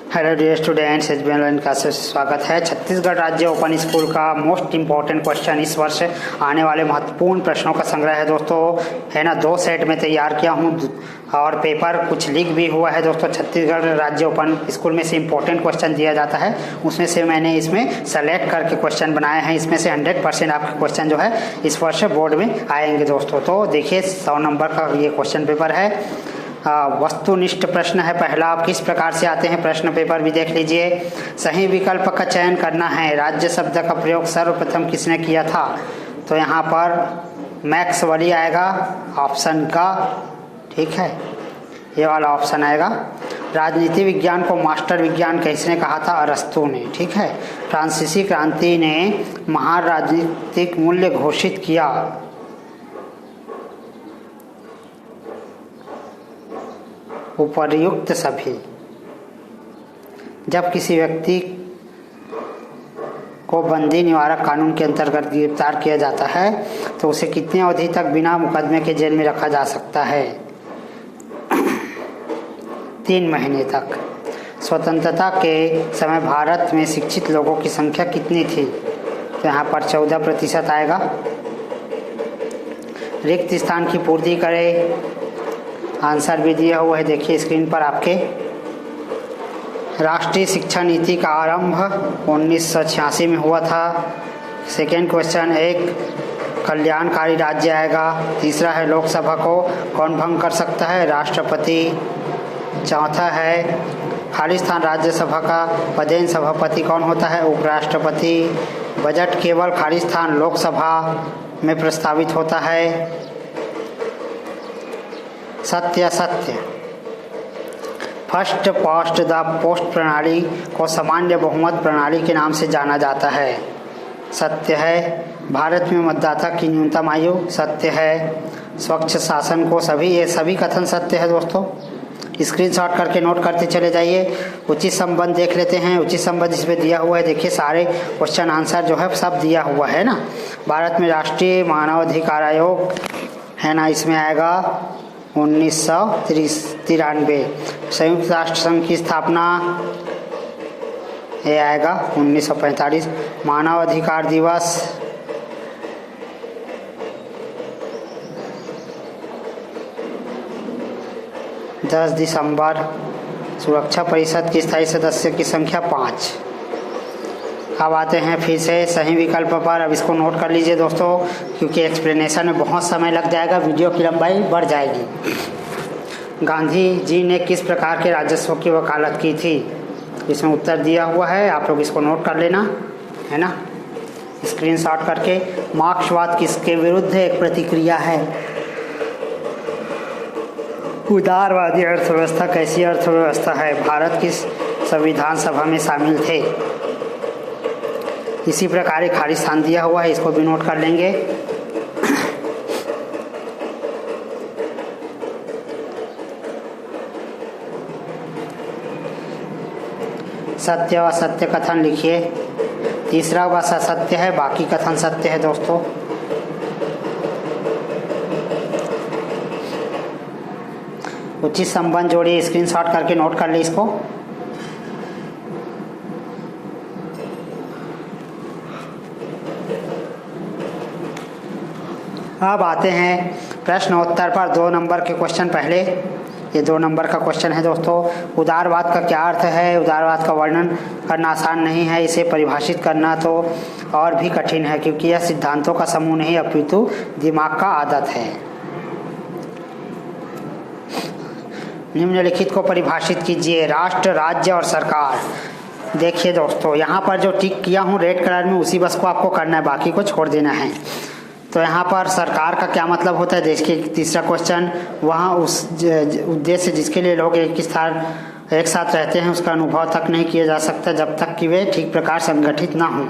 Hello dear students, H B online classes में स्वागत है। छत्तीसगढ़ राज्य ओपन स्कूल का मोस्ट इम्पॉर्टेंट क्वेश्चन इस वर्ष आने वाले महत्वपूर्ण प्रश्नों का संग्रह है दोस्तों, है ना। 2 सेट में तैयार किया हूँ और पेपर कुछ लीक भी हुआ है दोस्तों। छत्तीसगढ़ राज्य ओपन स्कूल में से इम्पोर्टेंट क्वेश्चन दिया जाता है, उसमें से मैंने इसमें सेलेक्ट करके क्वेश्चन बनाए हैं। इसमें से 100% आपके क्वेश्चन जो है इस वर्ष बोर्ड में आएंगे दोस्तों। तो देखिए 100 नंबर का ये क्वेश्चन पेपर है। वस्तुनिष्ठ प्रश्न है पहला। आप किस प्रकार से आते हैं प्रश्न पेपर भी देख लीजिए। सही विकल्प का चयन करना है। राज्य शब्द का प्रयोग सर्वप्रथम किसने किया था? तो यहाँ पर मैक्सवेल आएगा ऑप्शन का, ठीक है, ये वाला ऑप्शन आएगा। राजनीति विज्ञान को मास्टर विज्ञान किसने कहा था? अरस्तू ने, ठीक है। फ्रांसीसी क्रांति ने महान राजनीतिक मूल्य घोषित किया। उपर्युक्त सभी। जब किसी व्यक्ति को बंदी निवारक कानून के अंतर्गत गिरफ्तार किया जाता है तो उसे कितनी अवधि तक बिना मुकदमे के जेल में रखा जा सकता है? 3 महीने तक। स्वतंत्रता के समय भारत में शिक्षित लोगों की संख्या कितनी थी? तो यहाँ पर 14% आएगा। रिक्त स्थान की पूर्ति करें। आंसर भी दिया हुआ है, देखिए स्क्रीन पर आपके। राष्ट्रीय शिक्षा नीति का आरंभ 1986 में हुआ था। सेकेंड क्वेश्चन, एक कल्याणकारी राज्य आएगा। तीसरा है लोकसभा को कौन भंग कर सकता है? राष्ट्रपति। चौथा है खालिस्तान राज्यसभा का पदेन सभापति कौन होता है? उपराष्ट्रपति। बजट केवल खालिस्तान लोकसभा में प्रस्तावित होता है। सत्य असत्य। फर्स्ट पास्ट द पोस्ट प्रणाली को सामान्य बहुमत प्रणाली के नाम से जाना जाता है। सत्य है। भारत में मतदाता की न्यूनतम आयु। सत्य है। स्वच्छ शासन को सभी, ये सभी कथन सत्य है दोस्तों। स्क्रीनशॉट करके नोट करते चले जाइए। उचित संबंध देख लेते हैं। उचित संबंध इसमें दिया हुआ है, देखिए सारे क्वेश्चन आंसर जो है सब दिया हुआ है ना। भारत में राष्ट्रीय मानवाधिकार आयोग है ना, इसमें आएगा 1993। संयुक्त राष्ट्र संघ की स्थापना ये आएगा 1945। मानव अधिकार दिवस 10 दिसंबर। सुरक्षा परिषद की स्थायी सदस्य की संख्या 5। अब आते हैं फिर से सही विकल्प पर। अब इसको नोट कर लीजिए दोस्तों, क्योंकि एक्सप्लेनेशन में बहुत समय लग जाएगा, वीडियो की लंबाई बढ़ जाएगी। गांधी जी ने किस प्रकार के राजस्व की वकालत की थी? इसमें उत्तर दिया हुआ है, आप लोग इसको नोट कर लेना, है ना, स्क्रीनशॉट करके। मार्क्सवाद किसके विरुद्ध एक प्रतिक्रिया है? उदारवादी अर्थव्यवस्था कैसी अर्थव्यवस्था है? भारत किस संविधान सभा में शामिल थे? इसी प्रकार एक खालिस्तान दिया हुआ है, इसको भी नोट कर लेंगे। सत्य व असत्य कथन लिखिए। तीसरा बस असत्य है, बाकी कथन सत्य है दोस्तों। उचित संबंध जोड़िए, स्क्रीनशॉट करके नोट कर ले इसको। अब आते हैं प्रश्नोत्तर पर। 2 नंबर के क्वेश्चन पहले, ये 2 नंबर का क्वेश्चन है दोस्तों। उदारवाद का क्या अर्थ है? उदारवाद का वर्णन करना आसान नहीं है, इसे परिभाषित करना तो और भी कठिन है, क्योंकि यह सिद्धांतों का समूह नहीं अपितु दिमाग का आदत है। निम्नलिखित को परिभाषित कीजिए। राष्ट्र, राज्य और सरकार। देखिए दोस्तों, यहाँ पर जो टिक किया हूँ रेड कलर में, उसी बस को आपको करना है, बाकी को छोड़ देना है। तो यहाँ पर सरकार का क्या मतलब होता है? देखिए तीसरा क्वेश्चन, वहाँ उस उद्देश्य जिसके लिए लोग एक साथ रहते हैं उसका अनुभव तक नहीं किया जा सकता जब तक कि वे ठीक प्रकार संगठित ना हों।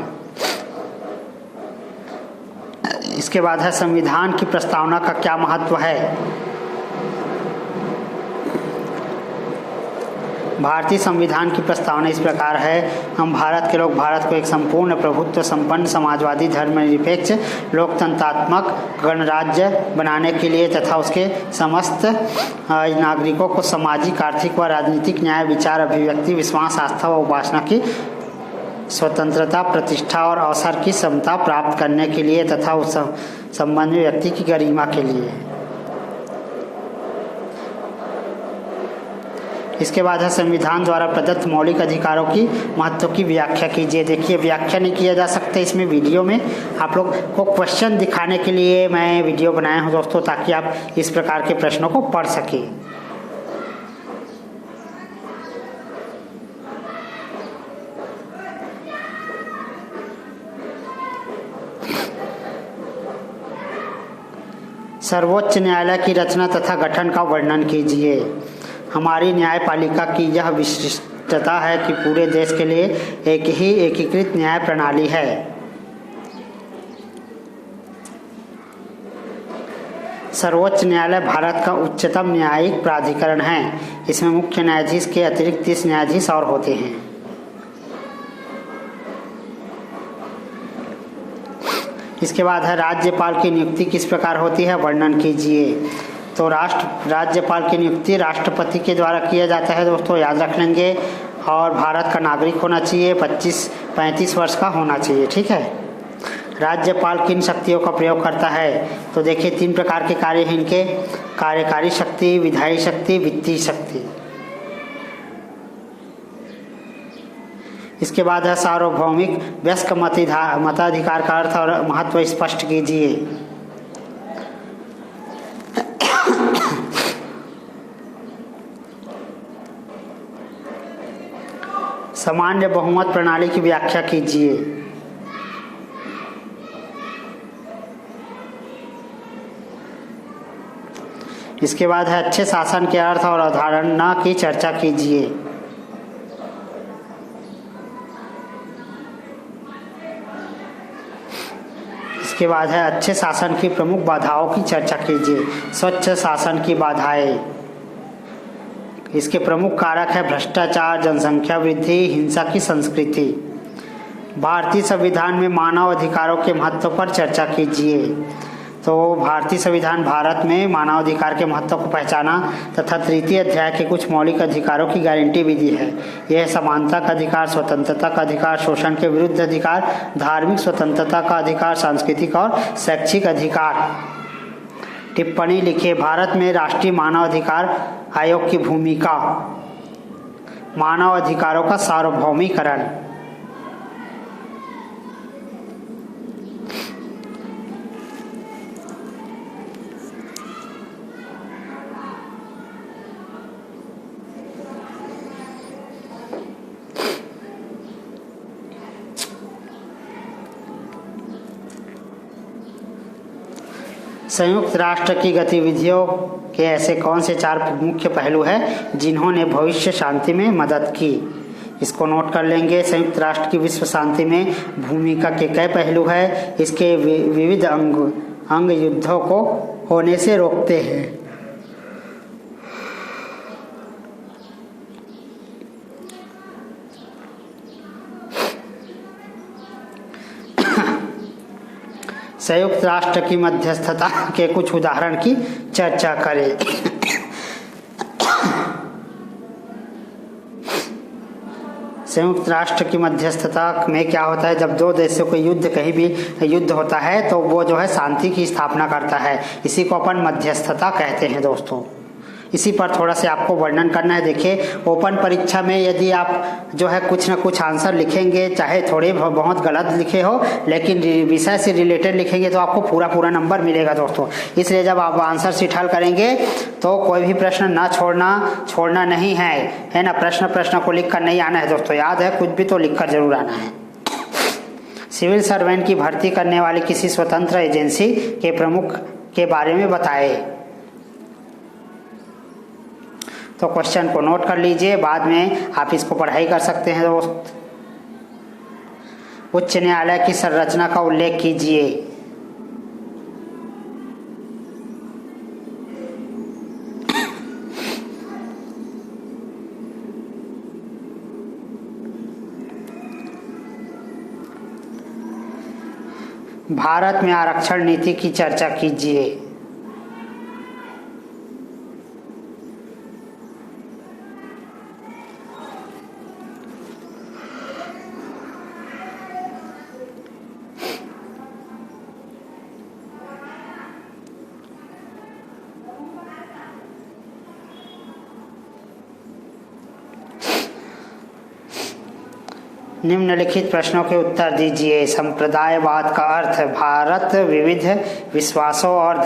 इसके बाद है संविधान की प्रस्तावना का क्या महत्व है? भारतीय संविधान की प्रस्तावना इस प्रकार है। हम भारत के लोग भारत को एक संपूर्ण प्रभुत्व संपन्न समाजवादी धर्मनिरपेक्ष लोकतंत्रात्मक गणराज्य बनाने के लिए तथा उसके समस्त नागरिकों को सामाजिक, आर्थिक व राजनीतिक न्याय, विचार, अभिव्यक्ति, विश्वास, आस्था व उपासना की स्वतंत्रता, प्रतिष्ठा और अवसर की समता प्राप्त करने के लिए तथा उस संबंध में व्यक्ति की गरिमा के लिए। इसके बाद है संविधान द्वारा प्रदत्त मौलिक अधिकारों की महत्व की व्याख्या कीजिए। देखिए, व्याख्या नहीं किया जा सकता इसमें वीडियो में, आप लोग को क्वेश्चन दिखाने के लिए मैं वीडियो बनाया हूँ दोस्तों, ताकि आप इस प्रकार के प्रश्नों को पढ़ सकें। सर्वोच्च न्यायालय की रचना तथा गठन का वर्णन कीजिए। हमारी न्यायपालिका की यह विशिष्टता है कि पूरे देश के लिए एक ही एकीकृत न्याय प्रणाली है। सर्वोच्च न्यायालय भारत का उच्चतम न्यायिक प्राधिकरण है। इसमें मुख्य न्यायाधीश के अतिरिक्त 30 न्यायाधीश और होते हैं। इसके बाद है राज्यपाल की नियुक्ति किस प्रकार होती है, वर्णन कीजिए। तो राज्यपाल की नियुक्ति राष्ट्रपति के द्वारा किया जाता है दोस्तों, याद रख लेंगे। और भारत का नागरिक होना चाहिए, 35 वर्ष का होना चाहिए, ठीक है। राज्यपाल किन शक्तियों का प्रयोग करता है, तो देखिए 3 प्रकार के कार्य हैं इनके, कार्यकारी शक्ति, विधायी शक्ति, वित्तीय शक्ति। इसके बाद है सार्वभौमिक वयस्क मताधिकार का अर्थ और महत्व स्पष्ट कीजिए। सामान्य बहुमत प्रणाली की व्याख्या कीजिए। इसके बाद है अच्छे शासन के अर्थ और अवधारणा की चर्चा कीजिए। इसके बाद है अच्छे शासन की प्रमुख बाधाओं की चर्चा कीजिए। स्वच्छ शासन की बाधाएं, इसके प्रमुख कारक है भ्रष्टाचार, जनसंख्या वृद्धि, हिंसा की संस्कृति। भारतीय संविधान में मानव अधिकारों के महत्व पर चर्चा कीजिए। तो भारतीय संविधान भारत में मानवाधिकार के महत्व को पहचाना तथा 3 अध्याय के कुछ मौलिक अधिकारों की गारंटी भी दी है। यह समानता का अधिकार, स्वतंत्रता का अधिकार, शोषण के विरुद्ध अधिकार, धार्मिक स्वतंत्रता का अधिकार, सांस्कृतिक और शैक्षिक अधिकार। टिप्पणी लिखिए। भारत में राष्ट्रीय मानव अधिकार आयोग की भूमिका, मानव अधिकारों का सार्वभौमिकरण। संयुक्त राष्ट्र की गतिविधियों के ऐसे कौन से 4 मुख्य पहलू हैं जिन्होंने भविष्य शांति में मदद की, इसको नोट कर लेंगे। संयुक्त राष्ट्र की विश्व शांति में भूमिका के कई पहलू हैं। इसके विविध अंग युद्धों को होने से रोकते हैं। संयुक्त राष्ट्र की मध्यस्थता के कुछ उदाहरण की चर्चा करें। संयुक्त राष्ट्र की मध्यस्थता में क्या होता है, जब 2 देशों के युद्ध, कहीं भी युद्ध होता है तो वो जो है शांति की स्थापना करता है, इसी को अपन मध्यस्थता कहते हैं दोस्तों। इसी पर थोड़ा सा आपको वर्णन करना है। देखिए, ओपन परीक्षा में यदि आप जो है कुछ ना कुछ आंसर लिखेंगे, चाहे थोड़े बहुत गलत लिखे हो, लेकिन विषय से रिलेटेड लिखेंगे तो आपको पूरा नंबर मिलेगा दोस्तों। इसलिए जब आप आंसर शीट हल करेंगे तो कोई भी प्रश्न ना छोड़ना नहीं है ना। प्रश्न को लिख कर नहीं आना है दोस्तों, याद है, कुछ भी तो लिख कर जरूर आना है। सिविल सर्वेंट की भर्ती करने वाली किसी स्वतंत्र एजेंसी के प्रमुख के बारे में बताए। तो क्वेश्चन को नोट कर लीजिए, बाद में आप इसको पढ़ाई कर सकते हैं दोस्त। उच्च न्यायालय की संरचना का उल्लेख कीजिए। भारत में आरक्षण नीति की चर्चा कीजिए। निम्नलिखित प्रश्नों के उत्तर दीजिए। संप्रदायवाद का अर्थ भारत विविध विश्वासों और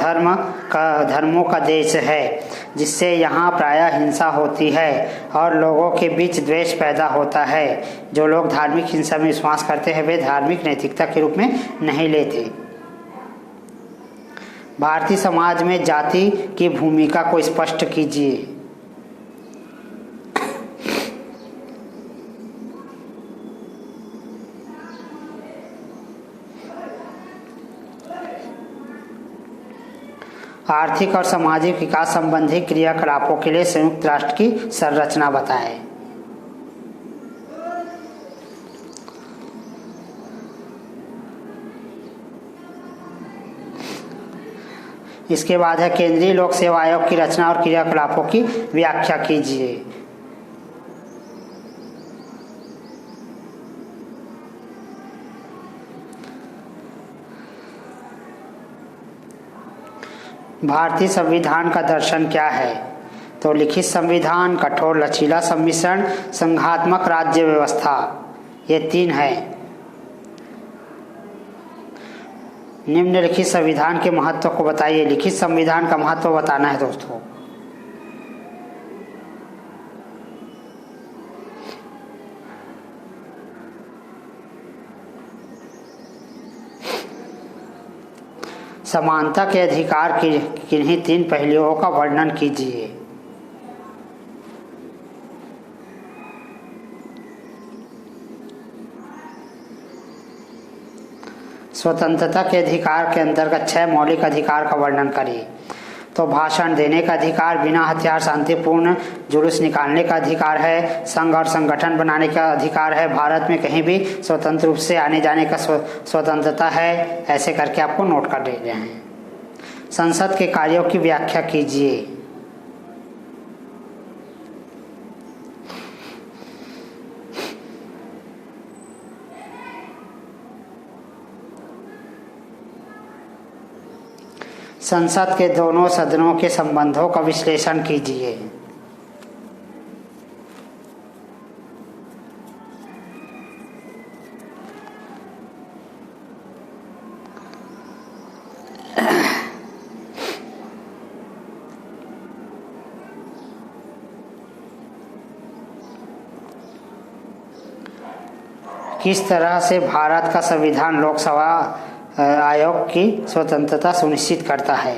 धर्मों का देश है, जिससे यहाँ प्रायः हिंसा होती है और लोगों के बीच द्वेष पैदा होता है। जो लोग धार्मिक हिंसा में विश्वास करते हैं वे धार्मिक नैतिकता के रूप में नहीं लेते। भारतीय समाज में जाति की भूमिका को स्पष्ट कीजिए। आर्थिक और सामाजिक विकास संबंधी क्रियाकलापों के लिए संयुक्त राष्ट्र की संरचना बताएं। इसके बाद है केंद्रीय लोक सेवा आयोग की रचना और क्रियाकलापों की व्याख्या कीजिए। भारतीय संविधान का दर्शन क्या है? तो लिखित संविधान, कठोर लचीला सम्मिश्रण, संघात्मक राज्य व्यवस्था, ये 3 है। निम्नलिखित संविधान के महत्व को बताइए। लिखित संविधान का महत्व बताना है दोस्तों। समानता के अधिकार की किन्हीं 3 पहलुओं का वर्णन कीजिए। स्वतंत्रता के अधिकार के अंतर्गत 6 मौलिक अधिकार का वर्णन करिए। तो भाषण देने का अधिकार, बिना हथियार शांतिपूर्ण जुलूस निकालने का अधिकार है, संघ और संगठन बनाने का अधिकार है, भारत में कहीं भी स्वतंत्र रूप से आने जाने का स्वतंत्रता है। ऐसे करके आपको नोट कर ले रहे हैं। संसद के कार्यों की व्याख्या कीजिए। संसद के दोनों सदनों के संबंधों का विश्लेषण कीजिए। किस तरह से भारत का संविधान लोकसभा आयोग की स्वतंत्रता सुनिश्चित करता है?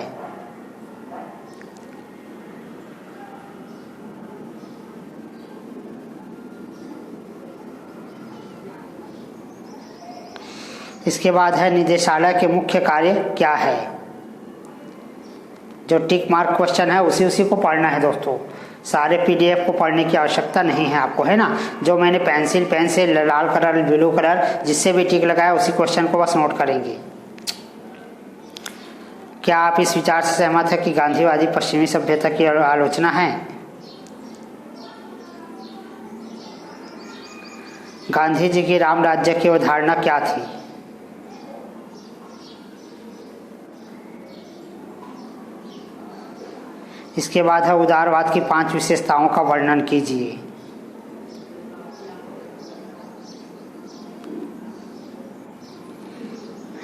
इसके बाद है निदेशालय के मुख्य कार्य क्या है? जो टिक मार्क क्वेश्चन है उसी को पढ़ना है दोस्तों। सारे पीडीएफ को पढ़ने की आवश्यकता नहीं है आपको, है ना। जो मैंने पेंसिल पेन से लाल कलर ब्लू कलर जिससे भी टिक लगाया उसी क्वेश्चन को बस नोट करेंगे। क्या आप इस विचार से सहमत है कि गांधीवादी पश्चिमी सभ्यता की आलोचना है? गांधी जी की राम राज्य की अवधारणा क्या थी? इसके बाद है उदारवाद की 5 विशेषताओं का वर्णन कीजिए।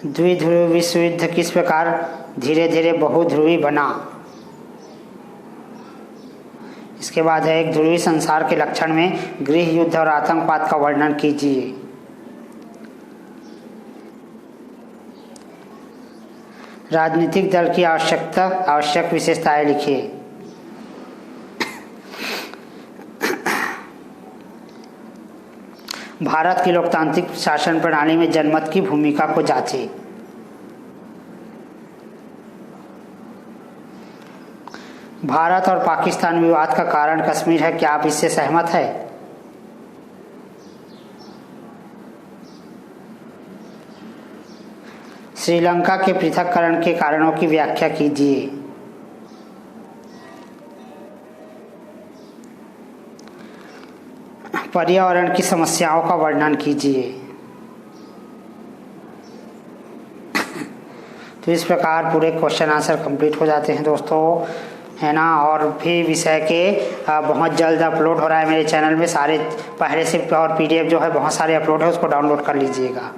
द्विध्रुवी विश्व युद्ध किस प्रकार धीरे धीरे बहुध्रुवी बना? इसके बाद है एक ध्रुवी संसार के लक्षण में गृह युद्ध और आतंकवाद का वर्णन कीजिए। राजनीतिक दल की आवश्यक विशेषताएं लिखिए। भारत की लोकतांत्रिक शासन प्रणाली में जनमत की भूमिका को जांचें। भारत और पाकिस्तान विवाद का कारण कश्मीर है, क्या आप इससे सहमत है? श्रीलंका के पृथक्करण के कारणों की व्याख्या कीजिए। पर्यावरण की समस्याओं का वर्णन कीजिए। तो इस प्रकार पूरे क्वेश्चन आंसर कंप्लीट हो जाते हैं दोस्तों, है ना। और भी विषय के बहुत जल्द अपलोड हो रहा है मेरे चैनल में, सारे पहले से और PDF जो है बहुत सारे अपलोड है, उसको डाउनलोड कर लीजिएगा।